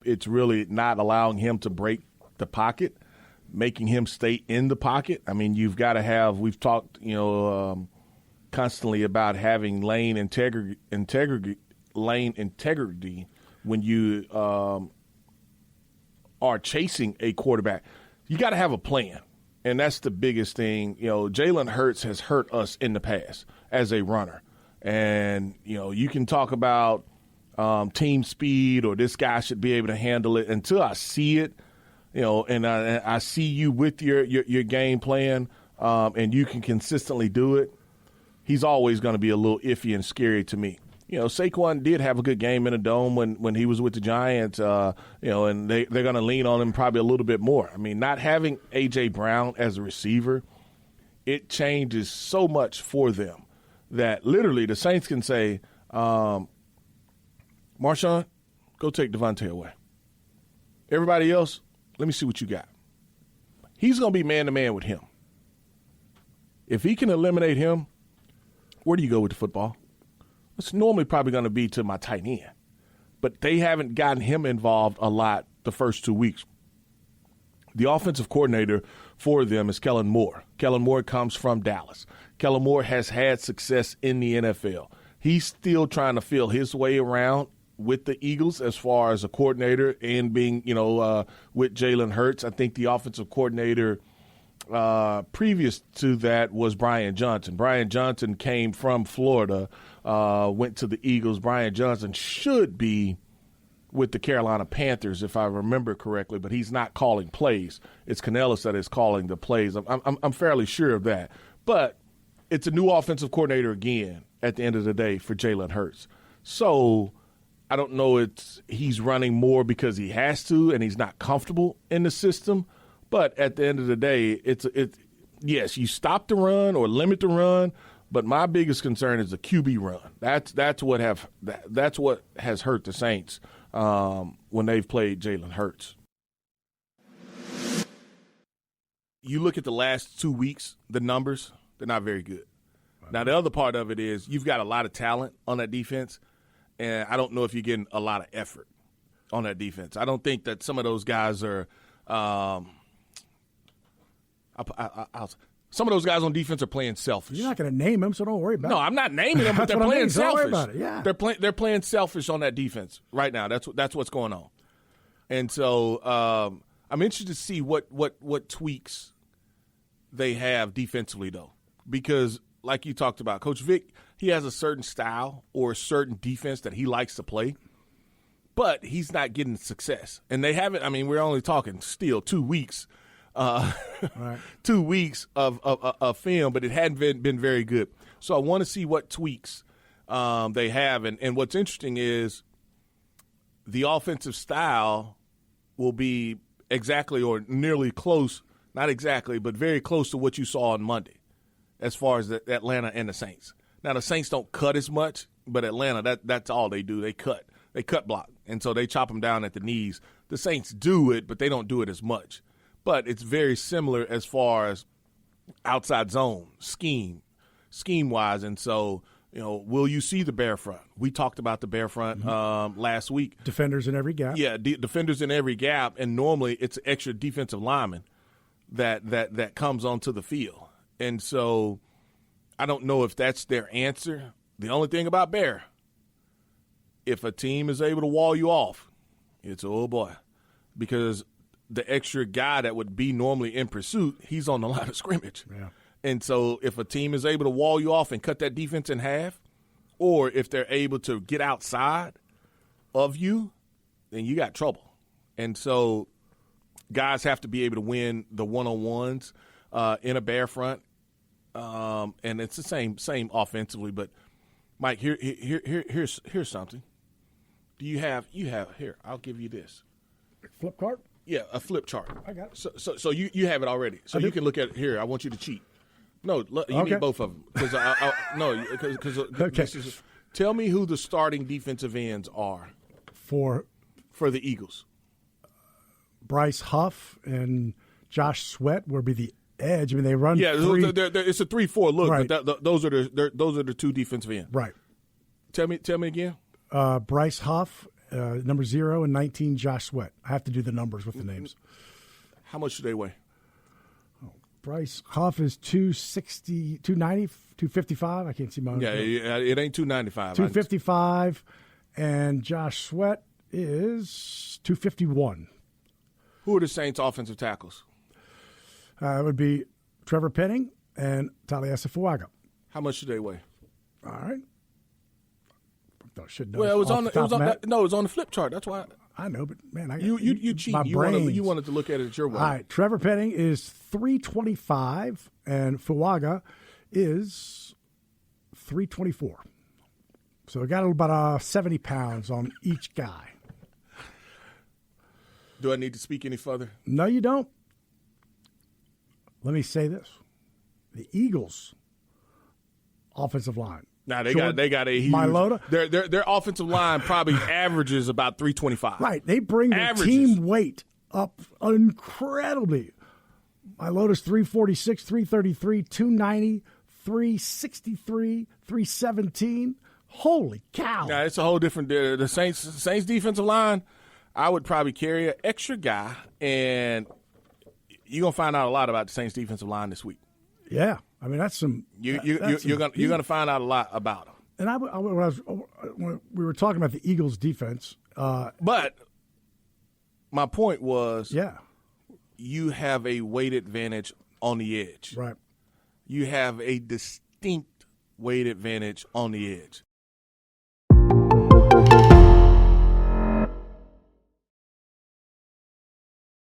it's really not allowing him to break the pocket, making him stay in the pocket. I mean, you've got to have – we've talked, constantly about having lane integrity when you are chasing a quarterback. You got to have a plan, and that's the biggest thing. Jalen Hurts has hurt us in the past as a runner, and you can talk about team speed or this guy should be able to handle it until I see it. And I see you with your game plan, and you can consistently do it. He's always going to be a little iffy and scary to me. Saquon did have a good game in a dome when he was with the Giants, and they're going to lean on him probably a little bit more. I mean, not having A.J. Brown as a receiver, it changes so much for them that literally the Saints can say, Marshawn, go take Devontae away. Everybody else, let me see what you got. He's going to be man-to-man with him. If he can eliminate him, where do you go with the football? It's normally probably going to be to my tight end. But they haven't gotten him involved a lot the first 2 weeks. The offensive coordinator for them is Kellen Moore. Kellen Moore comes from Dallas. Kellen Moore has had success in the NFL. He's still trying to feel his way around with the Eagles as far as a coordinator and being, with Jalen Hurts. I think the offensive coordinator previous to that was Brian Johnson. Brian Johnson came from Florida, went to the Eagles. Brian Johnson should be with the Carolina Panthers, if I remember correctly, but he's not calling plays. It's Canellis that is calling the plays. I'm fairly sure of that. But it's a new offensive coordinator again at the end of the day for Jalen Hurts. So I don't know he's running more because he has to and he's not comfortable in the system. But at the end of the day, yes, you stop the run or limit the run. But my biggest concern is the QB run. That's what has hurt the Saints when they've played Jalen Hurts. You look at the last 2 weeks, the numbers, they're not very good. Now, the other part of it is you've got a lot of talent on that defense, and I don't know if you're getting a lot of effort on that defense. I don't think that some of those guys are some of those guys on defense are playing selfish. You're not going to name them, so don't worry about it. No, I'm not naming them, but they're playing selfish. Don't worry about it. Yeah. They're playing selfish on that defense right now. That's what's going on. And so I'm interested to see what tweaks they have defensively, though, because like you talked about, Coach Vic, he has a certain style or a certain defense that he likes to play, but he's not getting success. And they haven't. I mean, we're only talking still 2 weeks. Right. 2 weeks of film, but it hadn't been very good. So I want to see what tweaks they have. And what's interesting is the offensive style will be exactly or nearly close, not exactly, but very close to what you saw on Monday as far as Atlanta and the Saints. Now, the Saints don't cut as much, but Atlanta, that's all they do. They cut block, and so they chop them down at the knees. The Saints do it, but they don't do it as much. But it's very similar as far as outside zone, scheme-wise. And so, will you see the bear front? We talked about the bear front last week. Defenders in every gap. Yeah, defenders in every gap. And normally it's an extra defensive lineman that comes onto the field. And so I don't know if that's their answer. The only thing about bear, if a team is able to wall you off, it's oh boy, because the extra guy that would be normally in pursuit, he's on the line of scrimmage. Yeah. And so if a team is able to wall you off and cut that defense in half, or if they're able to get outside of you, then you got trouble. And so guys have to be able to win the one-on-ones in a bear front. And it's the same offensively. But, Mike, here's something. You have here, I'll give you this. Flip chart? Yeah, a flip chart. I got it. So you have it already. So you can look at it here. I want you to cheat. No, you need both of them. Because okay. Tell me who the starting defensive ends are for the Eagles. Bryce Huff and Josh Sweat will be the edge. I mean, they run. Yeah, it's a 3-4 look. Right. But those are the two defensive ends. Right. Tell me again. Bryce Huff number 0, and 19, Josh Sweat. I have to do the numbers with the names. How much do they weigh? Bryce Huff is 260, 290, 255. I can't see mine. Yeah, it ain't 295. 255, and Josh Sweat is 251. Who are the Saints' offensive tackles? It would be Trevor Penning and Taliesa Fuaga. How much do they weigh? All right. I should know. Well, it was on the flip chart. That's why. I know, but man, you cheat. You wanted to look at it your way. All right, Trevor Penning is 325, and Fuaga is 324. So we got about 70 pounds on each guy. Do I need to speak any further? No, you don't. Let me say this: the Eagles' offensive line. Now they got a huge. Mylota. Their offensive line probably averages about 325. Right, they bring their team weight up incredibly. Mylota's 346, 333, 290, 363, 317. Holy cow! Yeah, it's a whole different. The Saints defensive line, I would probably carry an extra guy, and you're gonna find out a lot about the Saints defensive line this week. Yeah. I mean, that's some. You're gonna find out a lot about them. And when we were talking about the Eagles' defense, but my point was, yeah, you have a weight advantage on the edge. Right. You have a distinct weight advantage on the edge.